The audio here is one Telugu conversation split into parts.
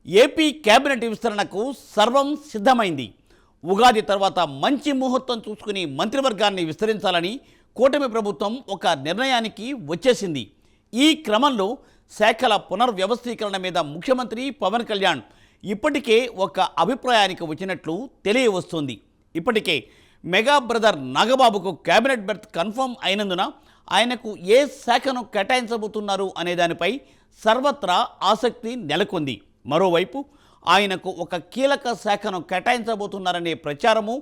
ఏపీ కేబినెట్ విస్తరణకు సర్వం సిద్ధమైంది. ఉగాది తర్వాత మంచి ముహూర్తం చూసుకుని మంత్రివర్గాన్ని విస్తరించాలని కూటమి ప్రభుత్వం ఒక నిర్ణయానికి వచ్చేసింది. ఈ క్రమంలో శాఖల పునర్వ్యవస్థీకరణ మీద ముఖ్యమంత్రి పవన్ కళ్యాణ్ ఇప్పటికే ఒక అభిప్రాయానికి వచ్చినట్లు తెలియవస్తుంది. ఇప్పటికే మెగా బ్రదర్ నాగబాబుకు కేబినెట్ బెర్త్ కన్ఫర్మ్ అయినందున ఆయనకు ఏ శాఖను కేటాయించబోతున్నారు అనే దానిపై సర్వత్రా ఆసక్తి నెలకొంది. మరోవైపు ఆయనకు ఒక కీలక శాఖను కేటాయించబోతున్నారనే ప్రచారము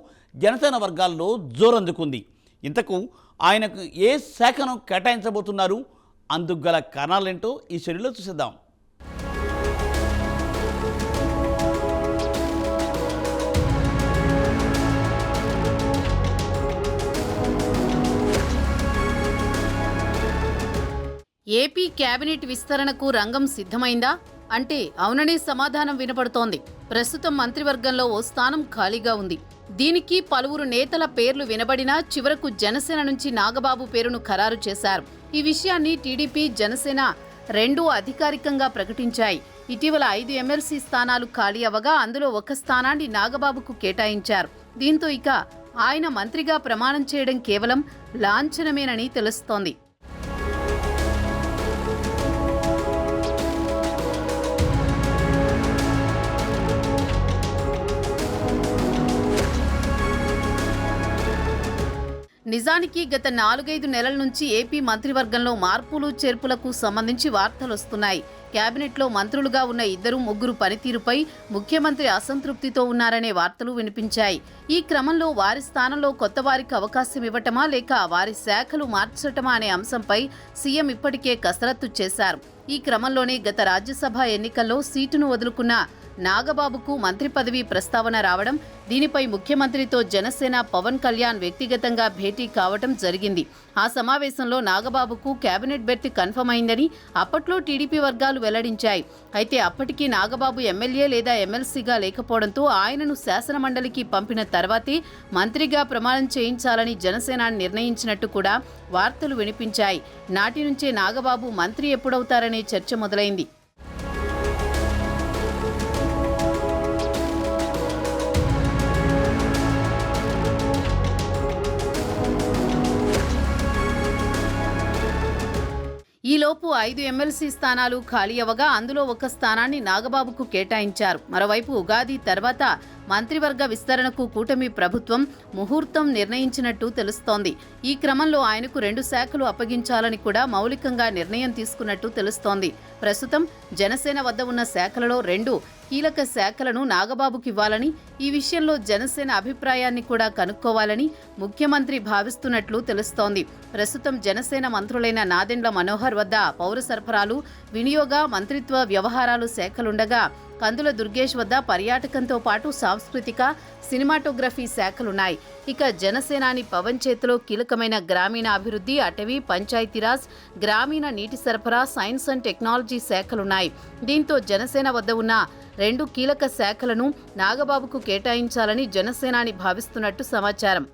జనసేన వర్గాల్లో జోరందుకుంది. ఇంతకు ఆయనకు ఏ శాఖను కేటాయించబోతున్నారు, అందుకు గల కారణాలేంటో ఈ షెడ్యూల్లో చూసేద్దాం. ఏపీ కేబినెట్ విస్తరణకు రంగం సిద్ధమైందా అంటే అవుననే సమాధానం వినపడుతోంది. ప్రస్తుతం మంత్రివర్గంలో ఓ స్థానం ఖాళీగా ఉంది. దీనికి పలువురు నేతల పేర్లు వినబడినా చివరకు జనసేన నుంచి నాగబాబు పేరును ఖరారు చేశారు. ఈ విషయాన్ని టీడీపీ, జనసేన రెండూ అధికారికంగా ప్రకటించాయి. ఇటీవల 5 ఎమ్మెల్సీ స్థానాలు ఖాళీ అవ్వగా అందులో ఒక స్థానాన్ని నాగబాబుకు కేటాయించారు. దీంతో ఇక ఆయన మంత్రిగా ప్రమాణం చేయడం కేవలం లాంఛనమేనని తెలుస్తోంది. నిజానికి గత 4-5 నెలల నుంచి ఏపీ మంత్రివర్గంలో మార్పులు చేర్పులకు సంబంధించి వార్తలొస్తున్నాయి. కేబినెట్లో మంత్రులుగా ఉన్న 2-3 పనితీరుపై ముఖ్యమంత్రి అసంతృప్తితో ఉన్నారనే వార్తలు వినిపించాయి. ఈ క్రమంలో వారి స్థానంలో కొత్త వారికి అవకాశం ఇవ్వటమా లేక వారి శాఖలు మార్చటమా అనే అంశంపై సీఎం ఇప్పటికే కసరత్తు చేశారు. ఈ క్రమంలోనే గత రాజ్యసభ ఎన్నికల్లో సీటును వదులుకున్న నాగబాబుకు మంత్రి పదవి ప్రస్తావన రావడం, దీనిపై ముఖ్యమంత్రితో జనసేన పవన్ కళ్యాణ్ వ్యక్తిగతంగా భేటీ కావటం జరిగింది. ఆ సమావేశంలో నాగబాబుకు కేబినెట్ బెర్త్ కన్ఫర్మ్ అయిందని అప్పట్లో టీడీపీ వర్గాలు వెల్లడించాయి. అయితే అప్పటికీ నాగబాబు ఎమ్మెల్యే లేదా ఎమ్మెల్సీగా లేకపోవడంతో ఆయనను శాసనమండలికి పంపిన తర్వాతే మంత్రిగా ప్రమాణం చేయించాలని జనసేన నిర్ణయించినట్టు కూడా వార్తలు వినిపించాయి. నాటి నుంచే నాగబాబు మంత్రి ఎప్పుడవుతారనే చర్చ మొదలైంది. ఈలోపు 5 ఎమ్మెల్సీ స్థానాలు ఖాళీ అవ్వగా అందులో ఒక స్థానాన్ని నాగబాబుకు కేటాయించారు. మరోవైపు ఉగాది తర్వాత మంత్రివర్గ విస్తరణకు కూటమి ప్రభుత్వం ముహూర్తం నిర్ణయించినట్టు తెలుస్తోంది. ఈ క్రమంలో ఆయనకు 2 శాఖలు అప్పగించాలని కూడా మౌలికంగా నిర్ణయం తీసుకున్నట్టు తెలుస్తోంది. ప్రస్తుతం జనసేన వద్ద ఉన్న శాఖలలో 2 కీలక శాఖలను నాగబాబుకి ఇవ్వాలని, ఈ విషయంలో జనసేన అభిప్రాయాన్ని కూడా కనుక్కోవాలని ముఖ్యమంత్రి భావిస్తున్నట్లు తెలుస్తోంది. ప్రస్తుతం జనసేన మంత్రులైన నాదెండ్ల మనోహర్ వద్ద పౌర సరఫరాలు, వినియోగ, మంత్రిత్వ వ్యవహారాలు శాఖలుండగా కందుల దుర్గేష్ వద్ద పర్యాటకంతో పాటు సాంస్కృతిక, సినిమాటోగ్రఫీ శాఖలున్నాయి. ఇక జనసేనాని పవన్ చేతిలో కీలకమైన గ్రామీణ అభివృద్ధి, అటవీ, పంచాయతీరాజ్, గ్రామీణ నీటి సరఫరా, సైన్స్ అండ్ టెక్నాలజీ శాఖలున్నాయి. దీంతో జనసేన వద్ద ఉన్న 2 కీలక శాఖలను నాగబాబుకు కేటాయించాలని జనసేనాని భావిస్తున్నట్టు సమాచారం.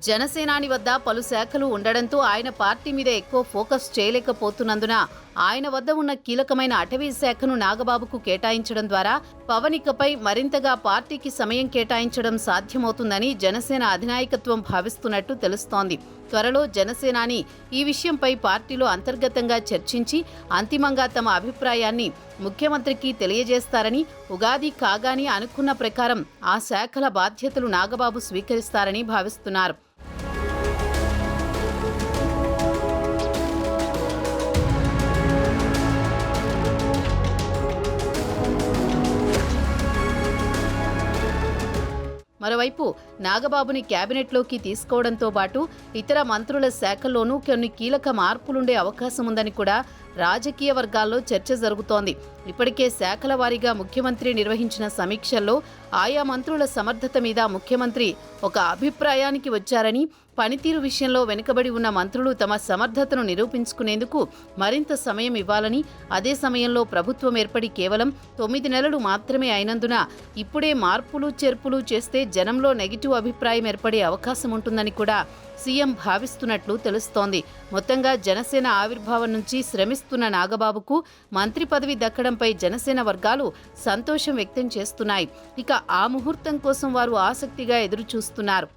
జనసేనాని వద్ద పలు శాఖలు ఉండడంతో ఆయన పార్టీ మీద ఎక్కువ ఫోకస్ చేయలేకపోతున్నందున ఆయన వద్ద ఉన్న కీలకమైన అటవీ శాఖను నాగబాబుకు కేటాయించడం ద్వారా పవన్ ఇకపై మరింతగా పార్టీకి సమయం కేటాయించడం సాధ్యమవుతుందని జనసేన అధినాయకత్వం భావిస్తున్నట్టు తెలుస్తోంది. త్వరలో జనసేనాని ఈ విషయంపై పార్టీలో అంతర్గతంగా చర్చించి అంతిమంగా తమ అభిప్రాయాన్ని ముఖ్యమంత్రికి తెలియజేస్తారని, ఉగాది కాగానే అనుకున్న ప్రకారం ఆ శాఖల బాధ్యతలు నాగబాబు స్వీకరిస్తారని భావిస్తున్నారు. మరోవైపు నాగబాబుని కేబినెట్లోకి తీసుకోవడంతో పాటు ఇతర మంత్రుల శాఖల్లోనూ కొన్ని కీలక మార్పులుండే అవకాశం ఉందని కూడా రాజకీయ వర్గాల్లో చర్చ జరుగుతోంది. ఇప్పటికే శాఖల వారీగా ముఖ్యమంత్రి నిర్వహించిన సమీక్షల్లో ఆయా మంత్రుల సమర్థత మీద ముఖ్యమంత్రి ఒక అభిప్రాయానికి వచ్చారని, పనితీరు విషయంలో వెనుకబడి ఉన్న మంత్రులు తమ సమర్థతను నిరూపించుకునేందుకు మరింత సమయం ఇవ్వాలని, అదే సమయంలో ప్రభుత్వం ఏర్పడి కేవలం 9 నెలలు మాత్రమే అయినందున ఇప్పుడే మార్పులు చేర్పులు చేస్తే జనంలో నెగిటివ్ అభిప్రాయం ఏర్పడే అవకాశం ఉంటుందని కూడా సీఎం భావిస్తున్నట్లు తెలుస్తోంది. మొత్తంగా జనసేన ఆవిర్భావం నుంచి శ్రమిస్తున్న నాగబాబుకు మంత్రి పదవి దక్కడంపై జనసేన వర్గాలు సంతోషం వ్యక్తం చేస్తున్నాయి. ఇక ఆ ముహూర్తం కోసం వారు ఆసక్తిగా ఎదురుచూస్తున్నారు.